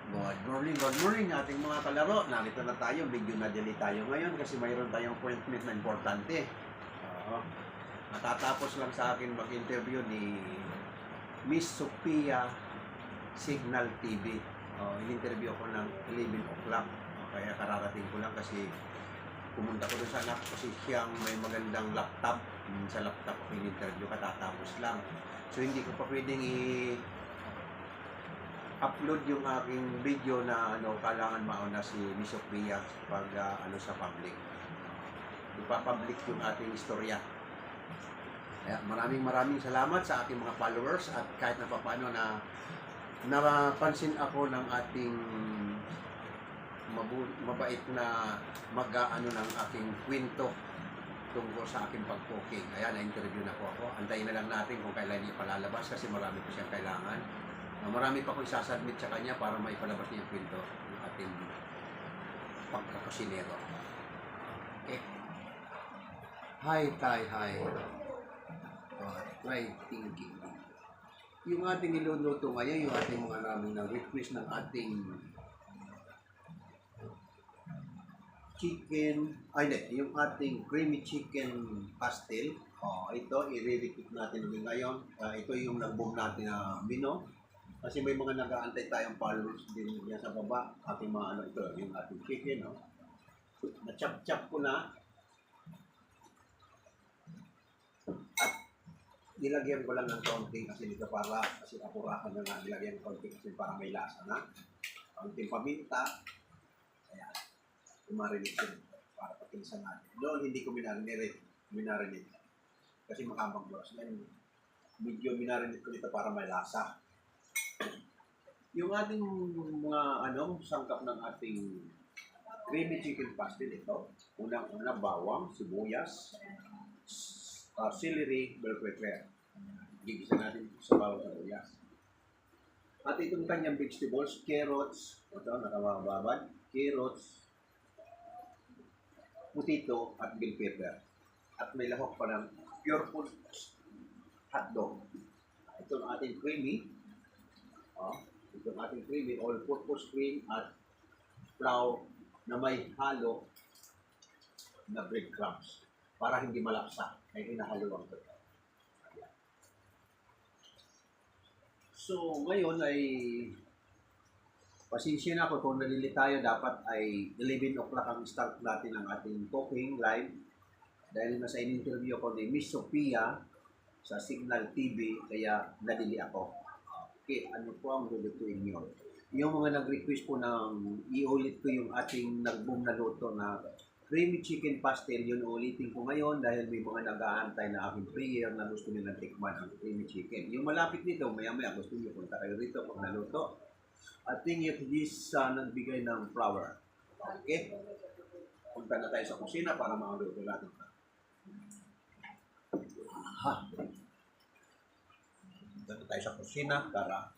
Good morning ating mga kalaro. Narito na tayo, video na delete tayo ngayon kasi mayroon tayong appointment na importante. Oo. Matatapos lang sa akin mag-interview ni Miss Sophia Signal TV. In-interview ko ng 11 o'clock. Kaya kararating ko lang kasi pumunta ko doon sa anak kasi siyang may magandang laptop. Sa laptop ko in-interview katatapos lang. So hindi ko pa pwedeng upload yung aking video na kailangan mauna si Miss Sophia pag sa public. Ipapublic yung ating istorya. Kaya maraming salamat sa ating mga followers at kahit na paano na napansin ako ng ating mabait na ng aking kwento tungkol sa aking pag-cooking. Kaya na-interview na po ako. Antayin na lang natin kung kailan ipalalabas kasi marami po siyang kailangan. Marami pa akong isasubmit sa kanya para maipalabas niya yung kwento ng ating pagkakasinero. Okay. Hi. Try thinking. Yung ating niluluto ngayon, yung ating mga namin na request ng ating chicken, yung ating creamy chicken pastel. Ito, i-repeat natin ngayon. Ito yung nag-boom natin na menu. Kasi may mga nag-aantay tayong followers din yan sa baba. Ating mga ito, yung ating chicken, na-chop ko na. At nilagyan ko lang ng konting kasi dito kasi apurakan na nga, nilagyan ng konting kasi para may lasa na. Konting paminta. Ayan. Umarinate yun para patinsan natin. Noon, hindi ko minarinate. Kasi makabang boras. Medyo minarinate ko dito para may lasa. Yung ating mga sangkap ng ating creamy chicken pastel ito. Unang-una, bawang, sibuyas, celery, bell pepper. Gigisa natin sa bawang sibuyas. At itong kanyang vegetables, carrots, ito, nakamababad, carrots, potato, at bell pepper. At may lahok pa ng pure food hotdog. Ito ang ating creamy. Ito ang ating creamy, all-purpose cream at flour na may halo na breadcrumbs para hindi malapsa ay hinahaluan ko. So, ngayon ay pasensya na ako kung nalili tayo. Dapat ay 11 o'clock ang start natin ng ating cooking live dahil nasa in-interview ko ni Miss Sophia sa Signal TV kaya nadili ako. Okay, ano po ang lulutuin nyo? Yung mga nag-request po ng iulit ko yung ating nag-boom na luto na creamy chicken pastel, yun ulitin ko ngayon dahil may mga nag-aantay na aking prayer na gusto nilang tikman ang creamy chicken. Yung malapit nito, maya-maya gusto nyo punta kayo rito pag naluto. At tingin this nagbigay ng flour. Okay? Punta na tayo sa kusina para makaluto natin. Punta tayo sa kusina para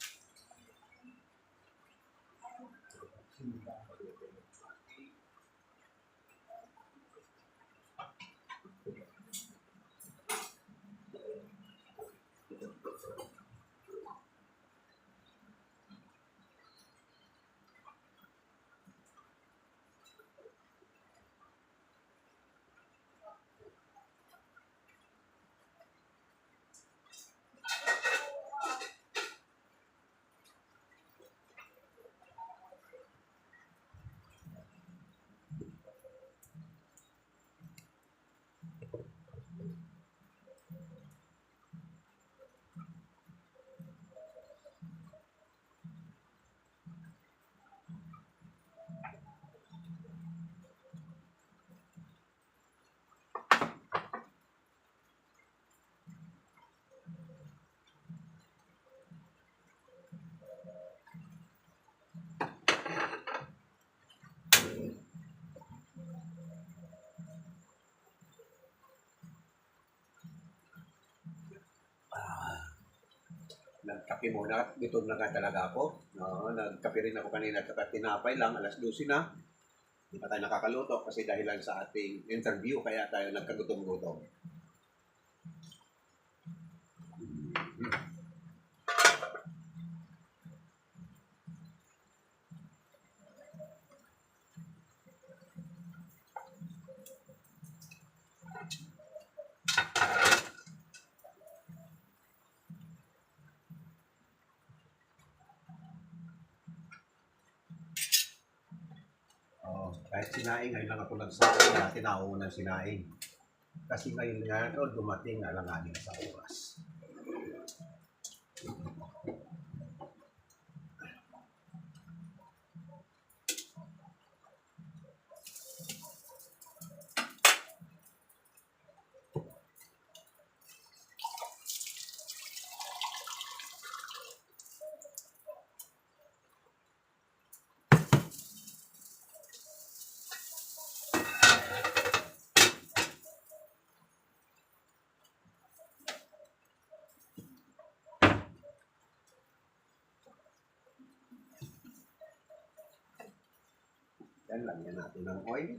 nagkape muna, gutom na nga talaga ako. Nagkape rin ako kanina at tinapay lang, alas 12 na. Hindi pa tayo nakakaluto kasi dahil lang sa ating interview kaya tayo nagkagutom-gutom. Kahit sinaing, ngayon lang ako nagsaing. Dati naunang sinaing. Kasi ngayon nga, dumating alanganin sa oras. Yan, lagyan natin ng oil.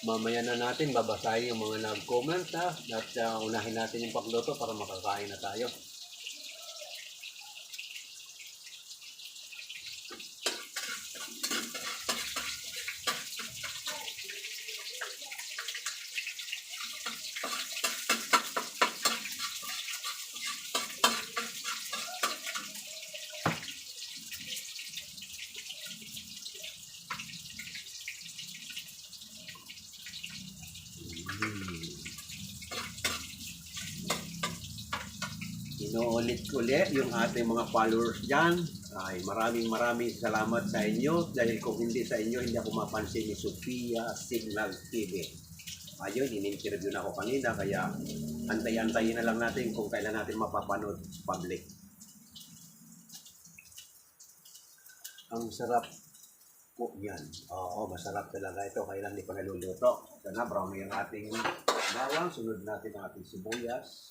Mamaya na natin babasahin yung mga nag-comment ha. At unahin natin yung pagluto para makakain na tayo. Inuulit-ulit yung ating mga followers dyan. Ay maraming salamat sa inyo dahil kung hindi sa inyo, hindi ako mapansin ni Sophia Signal TV. Ayun, in-interview na ako kanina kaya antay-antayin na lang natin kung kailan natin mapapanood public. Ang sarap po yan. Oo, masarap talaga ito. Kailan hindi pa naluluto. Ito na, brown yung ating bawang. Sunod natin ang ating sibuyas.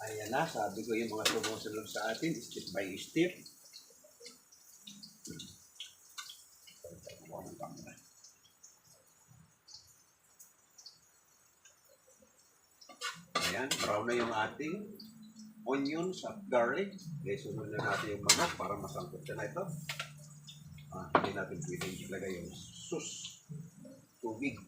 Ayan na, sabi ko yung mga sumusunod sa atin, step by step. Ayan, brown na yung ating onions at garlic. Okay, sunod na natin yung manok para masangkot siya na ito. Hindi natin pwedeng ilagay yung tubig.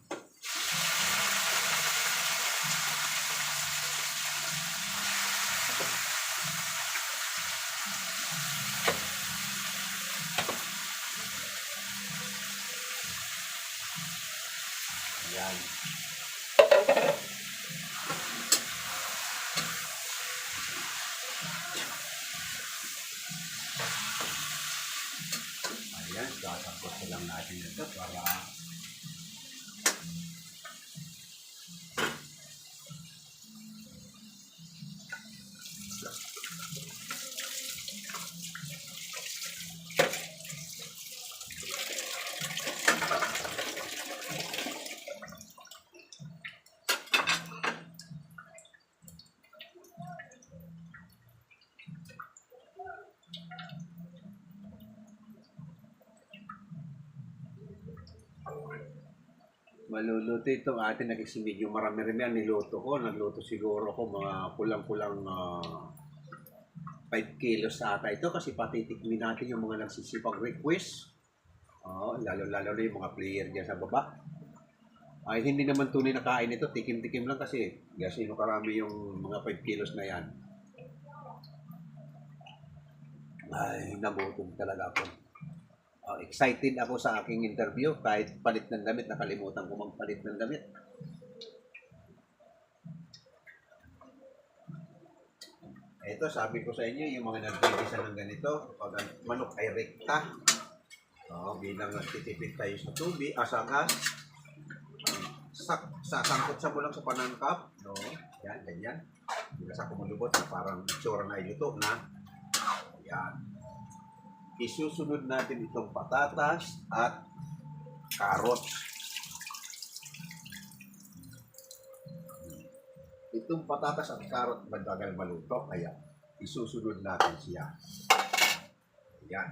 Ayan. Ayan, sasangkot ko lang natin ito para maluluto itong atin naging medyo marami-rami ang niluto ko. Nagluto siguro ko mga kulang-kulang 5 kilos ata ito kasi patitikmin natin yung mga nagsisipag request. Lalo-lalo na yung mga player dyan sa baba. Ay hindi naman tunay na kain ito, tikim-tikim lang kasi. Sino karami yung mga 5 kilos na yan. Ay, nagutom talaga ako. Excited ako sa aking interview kahit palit ng damit, nakalimutan ko magpalit ng damit. Ito, sabi ko sa inyo, yung mga nagpipisa ng ganito, pag ang manok ay rekta, bilang nagtitipid tayo sa tubig, sa gas, sasangkot sa mo lang sa panangkap, no? Yan, ganyan. Hindi sa kumulubot na parang itsura na iluto na. Yan. Isusunod natin itong patatas at carrots. Itong patatas at carrot madagal maluto, kaya isusunod natin siya. Yan.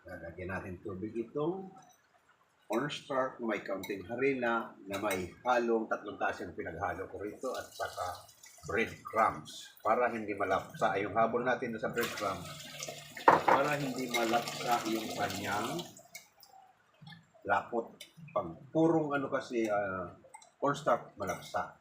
Lalagyan natin tubig itong cornstarch na may kaunting harina na may halong 3 tasang pinaghalo ko rito at saka breadcrumbs para hindi malapsa yung habol natin sa breadcrumbs para hindi malapsa yung kanyang lapot. Pag purong kasi cornstarch malapsa.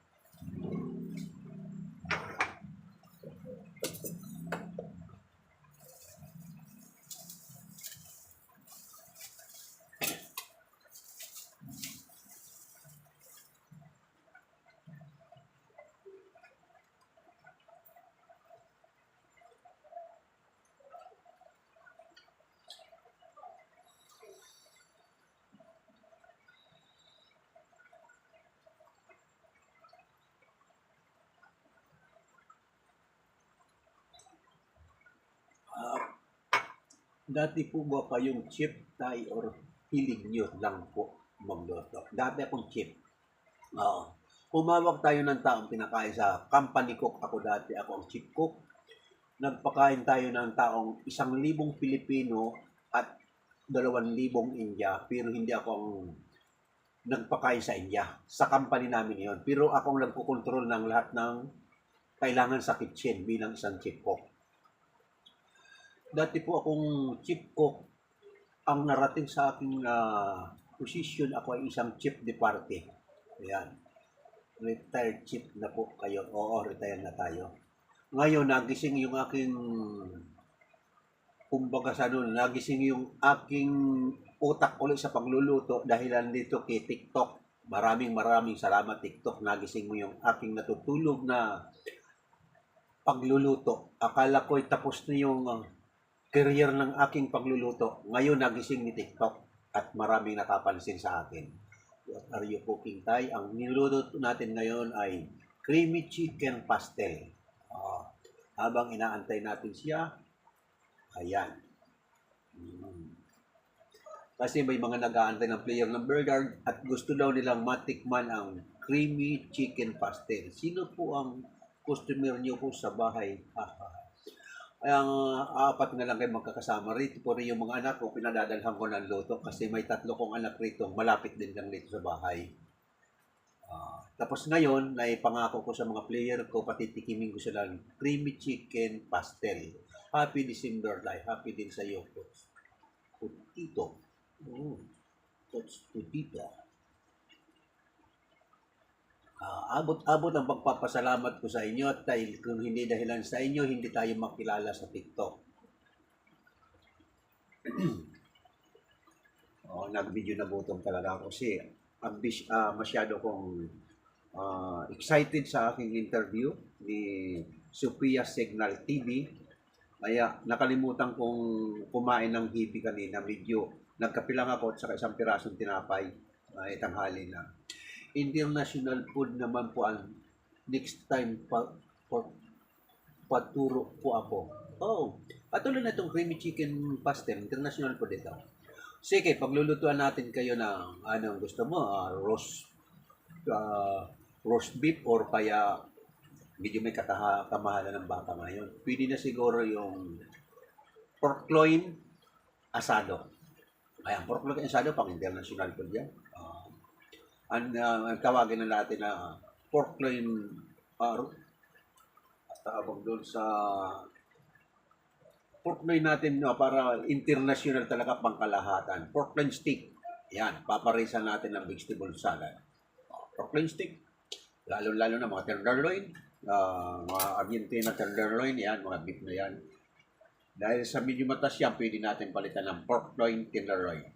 Dati po ba kayong chip Thai or hilig nyo lang po magluto? Dati akong chip. Oo. Umawag tayo ng taong pinakain sa company cook. Ako dati, ako ang chip cook. Nagpakain tayo ng taong 1,000 Pilipino at 2,000 India. Pero hindi ako ang nagpakain sa India. Sa company namin yon. Pero ako ang nagkukontrol ng lahat ng kailangan sa kitchen bilang isang chip cook. Dati po akong chip cook, ang narating sa aking position, ako ay isang chief de party. Ayan. Retired chief na po kayo. Oo, retired na tayo. Ngayon, nagising yung aking, kumbaga sa noon, nagising yung aking utak ulit sa pagluluto dahilan dito kay TikTok. Maraming salamat TikTok. Nagising mo yung aking natutulog na pagluluto. Akala ko'y tapos na yung career ng aking pagluluto. Ngayon nagising ni TikTok at maraming nakapansin sa akin. What are you cooking, Tay? Ang niluluto natin ngayon ay creamy chicken pastel. Habang inaantay natin siya, ayan. Kasi may mga nag-aantay ng player ng burger at gusto daw nilang matikman ang creamy chicken pastel. Sino po ang customer niyo po sa bahay? Ang 4 na lang kayo magkakasama rito. Puro yung mga anak ko, pinadadalhan ko ng luto kasi may 3 kong anak rito. Malapit din lang dito sa bahay. Tapos ngayon, naipangako ko sa mga player ko, patitikimin ko sila ng creamy chicken pastel. Happy December, Lai. Happy din sa iyo, Coach. Putito. Coach Putito. Abot ang pagpapasalamat ko sa inyo at dahil kung hindi dahilan sa inyo, hindi tayo makilala sa TikTok. Nag-video na gutom talaga ako kasi masyado kong excited sa aking interview ni Sophia Signal TV. Kaya nakalimutan kong kumain ng hibi kanina. Medyo nagkapilang ako at saka 1 pirasong tinapay. Tanghali na. International food naman po ang next time paturo po ako. Patuloy na itong creamy chicken pastel. International food ito. Sige, paglulutuan natin kayo ng anong gusto mo. Roast beef or kaya medyo may kamahalan ng baka ngayon. Pwede na siguro yung pork loin asado. Ayan, pork loin asado pang international food yan. Ang tawagin na natin na pork loin, tawag doon sa pork loin natin para international talaga pangkalahatan. Pork loin steak. Yan, paparisan natin ng vegetable salad. Pork loin steak. Lalo-lalo na mga tenderloin, mga Argentina tenderloin, yan, mga beef na yan. Dahil sa medyo matas yan, pwede natin palitan ng pork loin, tenderloin.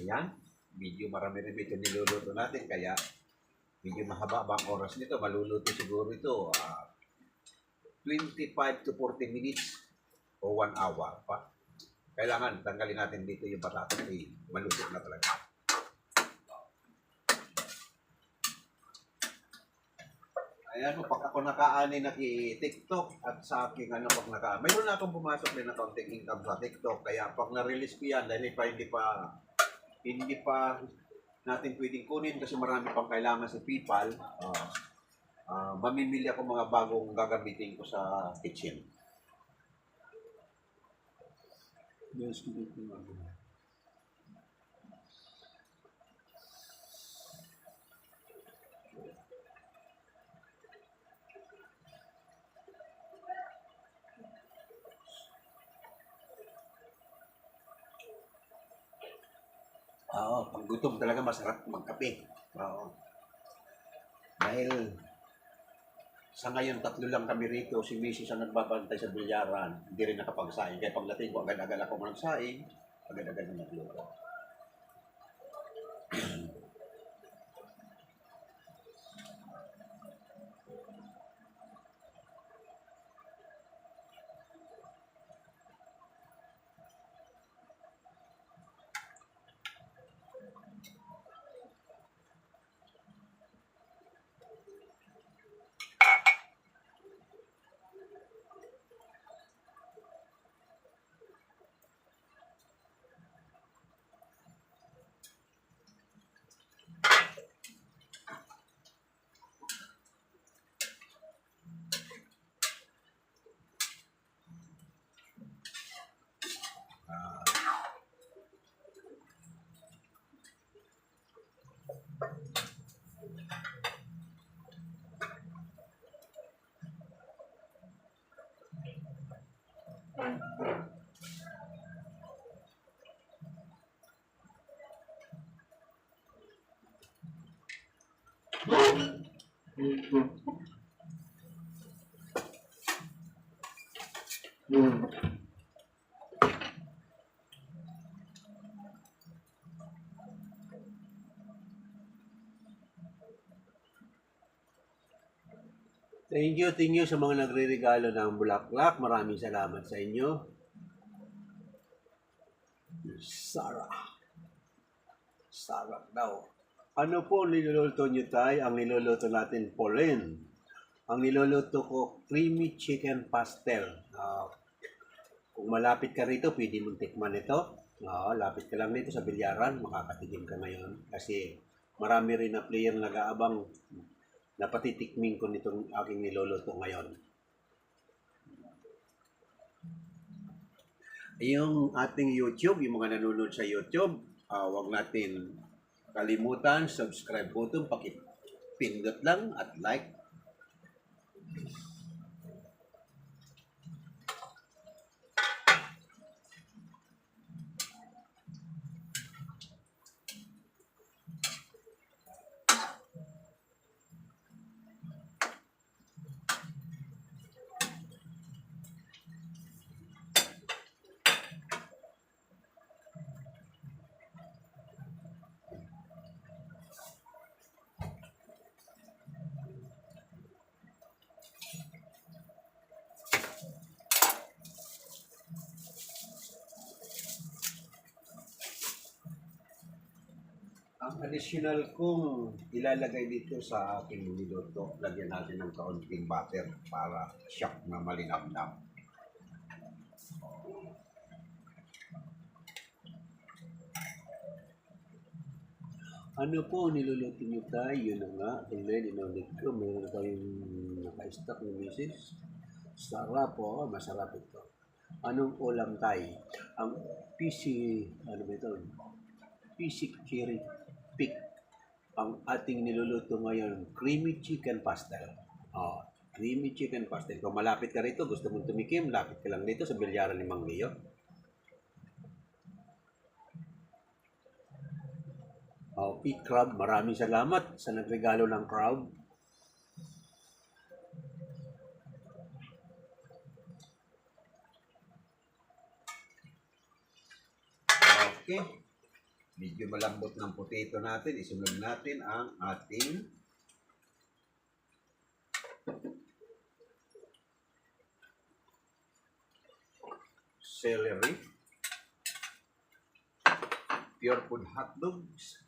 Ayan, medyo marami-rami ito niluluto natin, kaya medyo mahaba ang oras nito. Maluluto siguro ito 25 to 40 minutes o 1 hour pa. Kailangan tanggalin natin dito yung patatas, maluto na talaga. Ayan, pag ako nakaani na TikTok at sa aking pag mayroon na akong pumasok din na konting income sa TikTok, kaya pag na-release ko yan, dahil hindi pa natin pwedeng kunin kasi marami pang kailangan sa PayPal, mamimili ako mga bagong gagamitin ko sa kitchen. Yes, Oo, pag gutom talaga masarap magkape. Oo. Dahil sa ngayon, 3 lang kami rito. Si Mrs. ang nagbabantay sa bilyaran. Hindi rin nakapagsaing. Kaya pagdating ko, agad-agad ako magsaing. Agad-agad na nagluto. Thank you sa mga nagre-regalo ng bulaklak. Maraming salamat sa inyo. Sarah daw. Ano po niluluto niyo, Tay? Ang niluluto natin, Pauline. Ang niluluto ko, creamy chicken pastel. Kung malapit ka rito, pwede mong tikman ito. Lapit ka lang dito sa bilyaran, makakatikim ka ngayon. Kasi marami rin na player nag-aabang na patitikmin ko nitong aking niluluto ngayon. Yung ating YouTube, yung mga nanonood sa YouTube, huwag natin kalimutan, subscribe button, pakipindot lang at like. Ang additional kong ilalagay dito sa aking niluto, lagyan natin ng kaunting butter para shock na malinamnam. Ano po niluluto niyo, Tay? Yun na nga, ulit inulit ko. Meron tayong naka-stock ng misis. Sarap po, masarap ito. Anong ulam tayo? Ang PC, ano ba ito? PC cherry pick. Ang ating niluluto ngayon, creamy chicken pastel. Oh, creamy chicken pastel. Kung malapit ka rito, gusto mong tumikim, lapit ka lang dito sa Bilyaran ni Mang Leo. Oh, eat crab, maraming salamat sa nagregalo ng crab. Okay. Medyo malambot ng potato natin. Isunod natin ang ating celery, pure food hotdogs.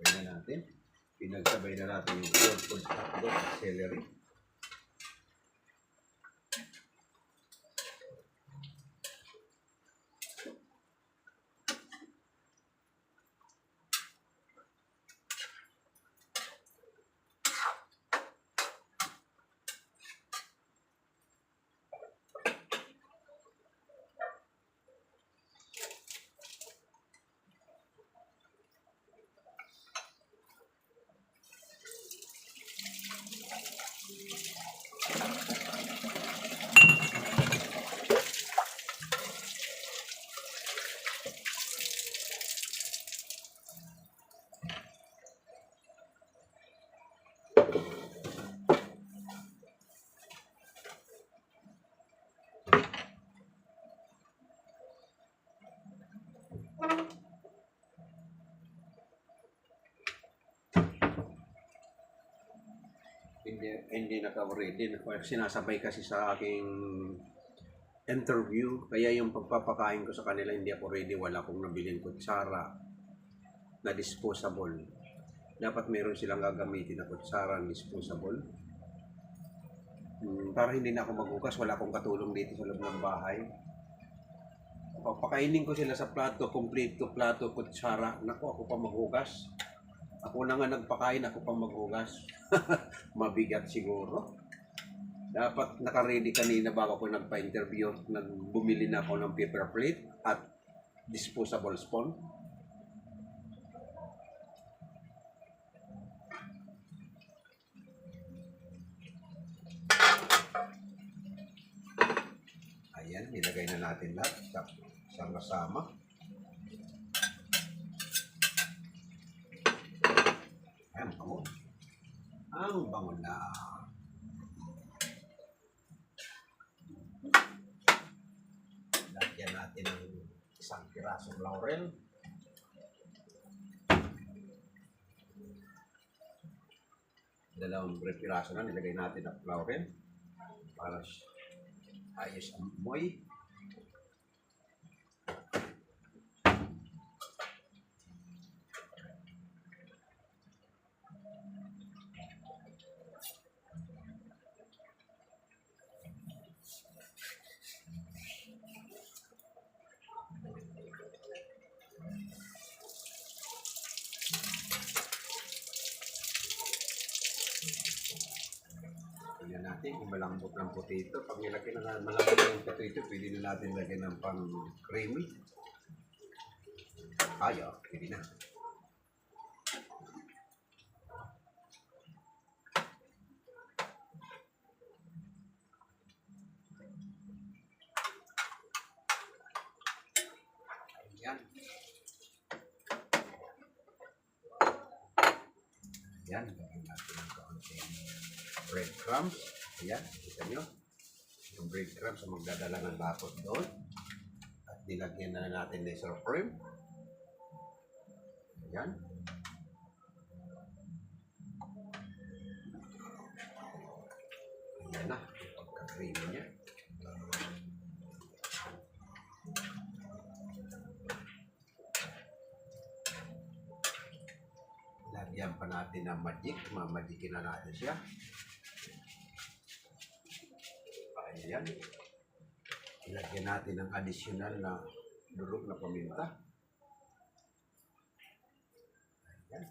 Sabay na natin. Pinagsabay na natin yung pure food hotdog at celery. Hindi naka-ready. Sinasabay kasi sa aking interview. Kaya yung pagpapakain ko sa kanila, hindi ako ready. Wala akong nabiling kutsara na disposable. Dapat meron silang gagamitin na kutsara na disposable. Para hindi na ako maghugas. Wala akong katulong dito sa loob ng bahay. Papakainin ko sila sa plato, kompleto plato, kutsara. Naku, ako pa maghugas. Ako na nga nagpakain, ako pa maghugas. Mabigat siguro. Dapat naka-ready kanina bago ako nagpa-interview. Bumili na ako ng paper plate at disposable spoon. Ayan, nilagay na natin lahat. Sama-sama. Ayan, bango. Ang bango na. Lagyan natin ng isang pirasong laurel. Dalawang piraso na nilagay natin ang laurel para ayos ang amoy. Tingnan natin kung malambot ng potato. Pag nilagyan na malambot ng potato, pwede na natin lagyan ng pang creamy. Ayo, pwede na. Ayan. Ayan, lagyan natin ng kaunting breadcrumbs. Ayan, kita nyo. Yung breadcrumbs ang magdadala ng lapot doon. At nilagyan na natin ng laser frame. Ayan. Ayan na, pagka-creamy niya. Lagyan pa natin ng magic. Mamagikin na natin siya. Ayan. Ilagyan natin ng additional na durog na paminta. Ayan.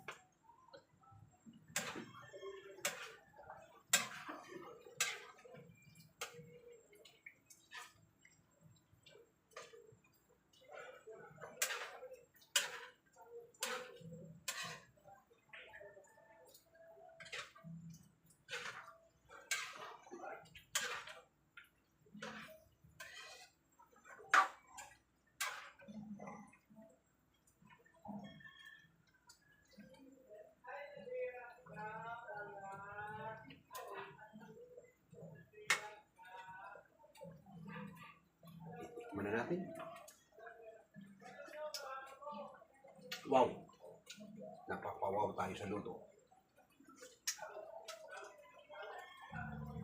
Tikman na natin. Wow! Napapawaw tayo sa luto.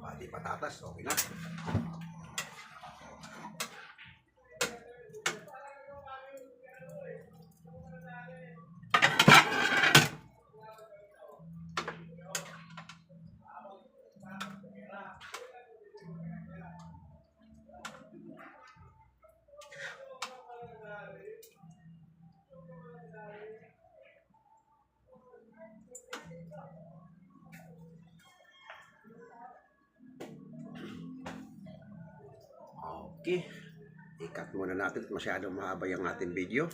Pati patatas, okay na. Okay. I-cut muna natin. Masyadong mahaba yung ating video.